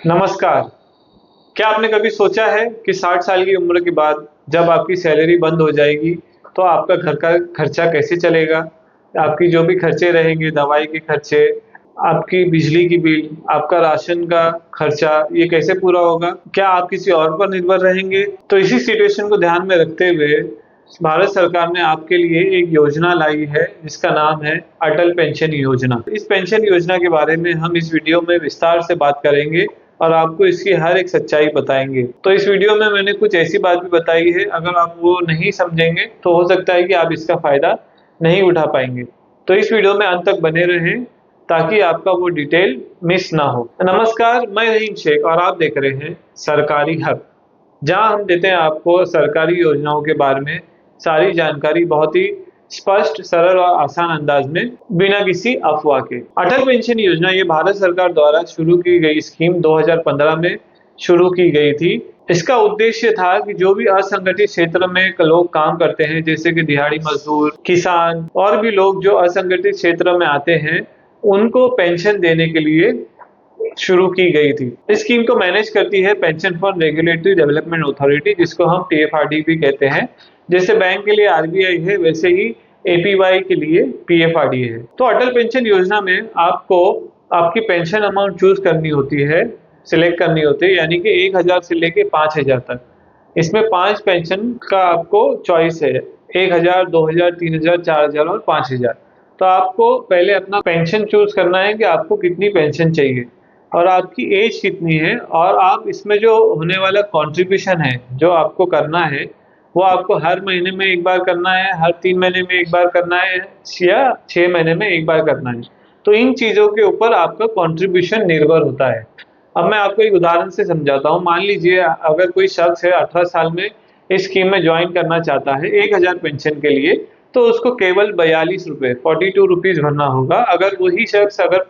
नमस्कार। क्या आपने कभी सोचा है कि 60 साल की उम्र के बाद जब आपकी सैलरी बंद हो जाएगी, तो आपका घर का खर्चा कैसे चलेगा? आपकी जो भी खर्चे रहेंगे, दवाई के खर्चे, आपकी बिजली की बिल, आपका राशन का खर्चा, ये कैसे पूरा होगा? क्या आप किसी और पर निर्भर रहेंगे? तो इसी सिचुएशन को ध्यान में रखते हुए भारत सरकार ने आपके लिए एक योजना लाई है, जिसका नाम है अटल पेंशन योजना। इस पेंशन योजना के बारे में हम इस वीडियो में विस्तार से बात करेंगे और आपको इसकी हर एक सच्चाई बताएँगे। तो इस वीडियो में मैंने कुछ ऐसी बात भी बताई है, अगर आप वो नहीं समझेंगे, तो हो सकता है कि आप इसका फ़ायदा नहीं उठा पाएँगे। तो इस वीडियो में अंत तक बने रहें, ताकि आपका वो डिटेल मिस ना हो। नमस्कार, मैं रहीम शेख और आप देख रहे हैं सरकारी हक, जहाँ हम देते हैं आपको सरकारी योजनाओं के बारे में सारी जानकारी बहुत ही स्पष्ट, सरल और आसान अंदाज में, बिना किसी अफवाह के। अटल पेंशन योजना ये भारत सरकार द्वारा शुरू की गई स्कीम 2015 में शुरू की गई थी। इसका उद्देश्य था कि जो भी असंगठित क्षेत्र में लोग काम करते हैं, जैसे कि दिहाड़ी मजदूर, किसान और भी लोग जो असंगठित क्षेत्र में आते हैं, उनको पेंशन देने के लिए शुरू की गई थी। इस स्कीम को मैनेज करती है pension fund regulatory development authority, जिसको हम टीएफआरडी भी कहते हैं। जैसे बैंक के लिए आरबीआई है, वैसे ही एपीवाई के लिए पीएफआरडी है। तो अटल पेंशन योजना में आपको आपकी पेंशन अमाउंट चूज करनी होती है, सिलेक्ट करनी होती है, यानी कि 1000 से लेके 5000 तक। इसमें 5 पेंशन का आपको चॉइस है, 1000, 2000, 3000, 4000 और 5000। तो आपको पहले अपना पेंशन चूज करना है कि आपको कितनी पेंशन चाहिए और आपकी एज कितनी है, और आप इसमें जो होने वाला कंट्रीब्यूशन है, जो आपको करना है, वो आपको हर महीने में एक बार करना है, हर 3 महीने में एक बार करना है या 6 महीने में एक बार करना है। तो इन चीज़ों के ऊपर आपका कंट्रीब्यूशन निर्भर होता है। अब मैं आपको एक उदाहरण से समझाता हूँ। मान लीजिए अगर कोई शख्स है 18 साल में इस स्कीम में जॉइन करना चाहता है 1000 पेंशन के लिए, तो उसको केवल 42 रुपए 42 रुपीज़ भरना होगा। अगर वही शख्स अगर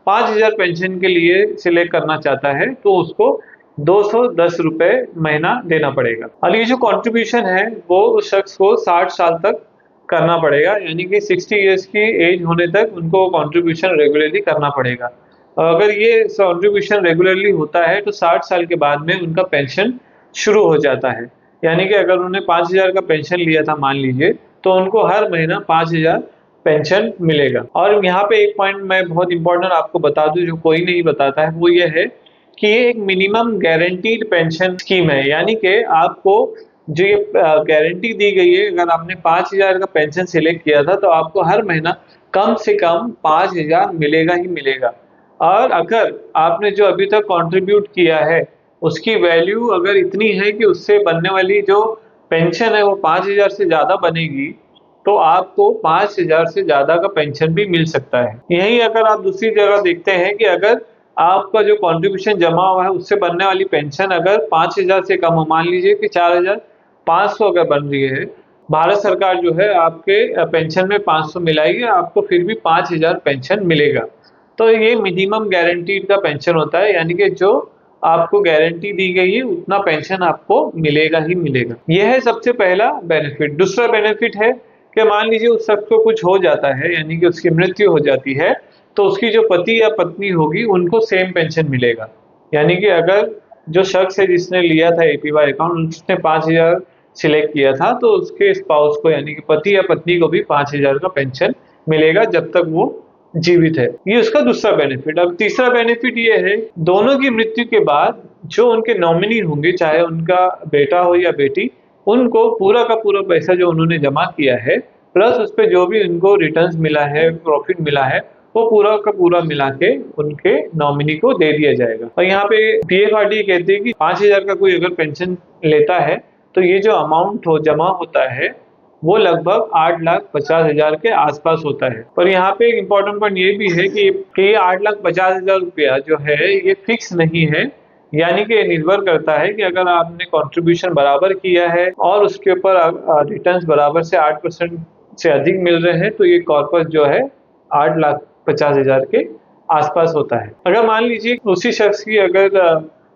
5000 पेंशन के लिए सिलेक्ट करना चाहता है, तो उसको 210 रुपए महीना देना पड़ेगा। और ये जो कंट्रीब्यूशन है, वो उस शख्स को 60 साल तक करना पड़ेगा, यानी कि 60 इयर्स की एज होने तक उनको कंट्रीब्यूशन रेगुलरली करना पड़ेगा। और अगर ये कंट्रीब्यूशन रेगुलरली होता है, तो 60 साल के बाद में उनका पेंशन शुरू हो जाता है। यानी कि अगर उन्होंने 5000 का पेंशन लिया था मान लीजिए, तो उनको हर महीना 5000 पेंशन मिलेगा। और यहाँ पे एक पॉइंट मैं बहुत इंपॉर्टेंट आपको बता दूं, जो कोई नहीं बताता है, वो ये है कि ये एक मिनिमम गारंटीड पेंशन स्कीम है। यानी कि आपको जो ये गारंटी दी गई है, अगर आपने 5000 का पेंशन सिलेक्ट किया था, तो आपको हर महीना कम से कम 5000 मिलेगा ही मिलेगा। और अगर आपने जो अभी तक कंट्रीब्यूट किया है, उसकी वैल्यू अगर इतनी है कि उससे बनने वाली जो पेंशन है वो 5000 से ज़्यादा बनेगी, तो आपको 5000 से ज़्यादा का पेंशन भी मिल सकता है। यहीं अगर आप दूसरी जगह देखते हैं कि अगर आपका जो कंट्रीब्यूशन जमा हुआ है, उससे बनने वाली पेंशन अगर 5000 से कम हो, मान लीजिए कि 4500 अगर बन रही है, भारत सरकार जो है आपके पेंशन में 500 मिलाएगी, आपको फिर भी 5000 पेंशन मिलेगा। तो ये मिनिमम गारंटीड का पेंशन होता है, यानी कि जो आपको गारंटी दी गई है उतना पेंशन आपको मिलेगा ही मिलेगा। यह है सबसे पहला बेनिफिट। दूसरा बेनिफिट है कि मान लीजिए उस शख्स को कुछ हो जाता है, यानी कि उसकी मृत्यु हो जाती है, तो उसकी जो पति या पत्नी होगी उनको सेम पेंशन मिलेगा। यानी कि अगर जो शख्स है जिसने लिया था एपीवाई अकाउंट, उसने 5000 सिलेक्ट किया था, तो उसके स्पाउस को, यानी कि पति या पत्नी को भी 5000 का पेंशन मिलेगा जब तक वो जीवित है। ये उसका दूसरा बेनिफिट। अब तीसरा बेनिफिट ये है, दोनों की मृत्यु के बाद जो उनके नॉमिनी होंगे, चाहे उनका बेटा हो या बेटी, उनको पूरा का पूरा पैसा जो उन्होंने जमा किया है, प्लस उस पे जो भी उनको रिटर्न्स मिला है, प्रॉफिट मिला है, वो पूरा का पूरा मिला के उनके नॉमिनी को दे दिया जाएगा। और यहाँ पे पीएफआरडी कहते हैं कि 5000 का कोई अगर पेंशन लेता है, तो ये जो अमाउंट जमा होता है, वो लगभग 8,50,000 के आसपास होता है। पर यहाँ पे एक इम्पोर्टेंट पॉइंट ये भी है कि ये 8,50,000 रुपया जो है, ये फिक्स नहीं है। यानी कि निर्भर करता है कि अगर आपने कंट्रीब्यूशन बराबर किया है और उसके ऊपर रिटर्न्स बराबर से 8% से अधिक मिल रहे हैं, तो ये कॉर्पस जो है 8,50,000 के आसपास होता है। अगर मान लीजिए उसी शख्स की अगर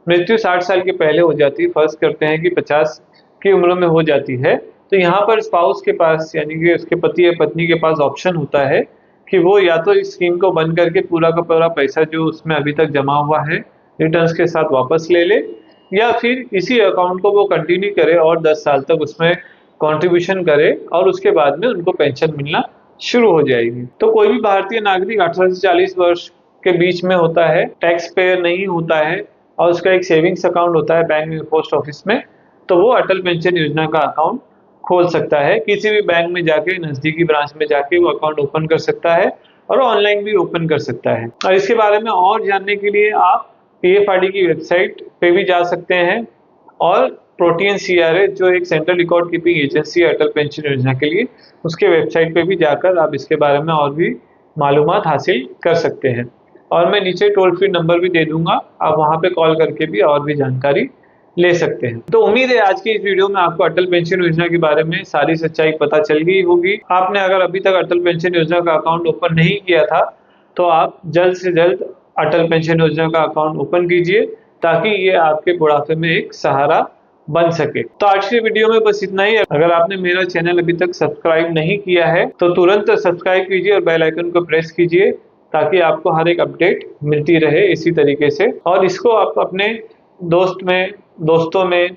मृत्यु 60 साल के पहले हो जाती है, फर्ज करते हैं कि 50 की उम्र में हो जाती है, तो यहाँ पर स्पाउस के पास, यानी कि उसके पति या पत्नी के पास ऑप्शन होता है कि वो या तो इस स्कीम को बंद करके पूरा का पूरा पैसा जो उसमें अभी तक जमा हुआ है, रिटर्न्स के साथ वापस ले ले, या फिर इसी अकाउंट को वो कंटिन्यू करे और 10 साल तक उसमें कंट्रीब्यूशन करे और उसके बाद में उनको पेंशन मिलना शुरू हो जाएगी। तो कोई भी भारतीय नागरिक 18 से 40 वर्ष के बीच में होता है, टैक्स पेयर नहीं होता है और उसका एक सेविंग्स अकाउंट होता है बैंक में, पोस्ट ऑफिस में, तो वो अटल पेंशन योजना का अकाउंट खोल सकता है। किसी भी बैंक में जाके, नजदीकी ब्रांच में जाके वो अकाउंट ओपन कर सकता है और ऑनलाइन भी ओपन कर सकता है। और इसके बारे में और जानने के लिए आप PFRD की वेबसाइट पे भी जा सकते हैं और प्रोटीन CRA जो एक सेंट्रल रिकॉर्ड कीपिंग एजेंसी है अटल पेंशन योजना के लिए, उसके वेबसाइट पे भी जाकर आप इसके बारे में और भी मालूमात हासिल कर सकते हैं। और मैं नीचे टोल फ्री नंबर भी दे दूंगा, आप वहां पे कॉल करके भी और भी जानकारी ले सकते हैं। तो उम्मीद है आज की इस वीडियो में आपको अटल पेंशन योजना के बारे में सारी सच्चाई पता चल गई होगी। आपने अगर अभी तक अटल पेंशन योजना का अकाउंट ओपन नहीं किया था तो आप जल्द से जल्द अटल पेंशन योजना का अकाउंट ओपन कीजिए ताकि ये आपके बुढ़ापे में एक सहारा बन सके। तो आज की वीडियो में बस इतना ही। अगर आपने मेरा चैनल अभी तक सब्सक्राइब नहीं किया है तो तुरंत सब्सक्राइब कीजिए और बेल आइकन को प्रेस कीजिए ताकि आपको हर एक अपडेट मिलती रहे इसी तरीके से। और इसको आप अपने दोस्तों में,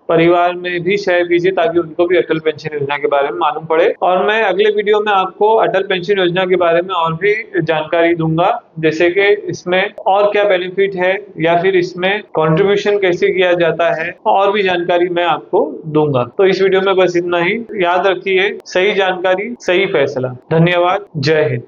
परिवार में भी शेयर कीजिए ताकि उनको भी अटल पेंशन योजना के बारे में मालूम पड़े। और मैं अगले वीडियो में आपको अटल पेंशन योजना के बारे में और भी जानकारी दूंगा, जैसे कि इसमें और क्या बेनिफिट है या फिर इसमें कंट्रीब्यूशन कैसे किया जाता है, और भी जानकारी मैं आपको दूंगा। तो इस वीडियो में बस इतना ही। याद रखिए, सही जानकारी सही फैसला। धन्यवाद। जय हिंद।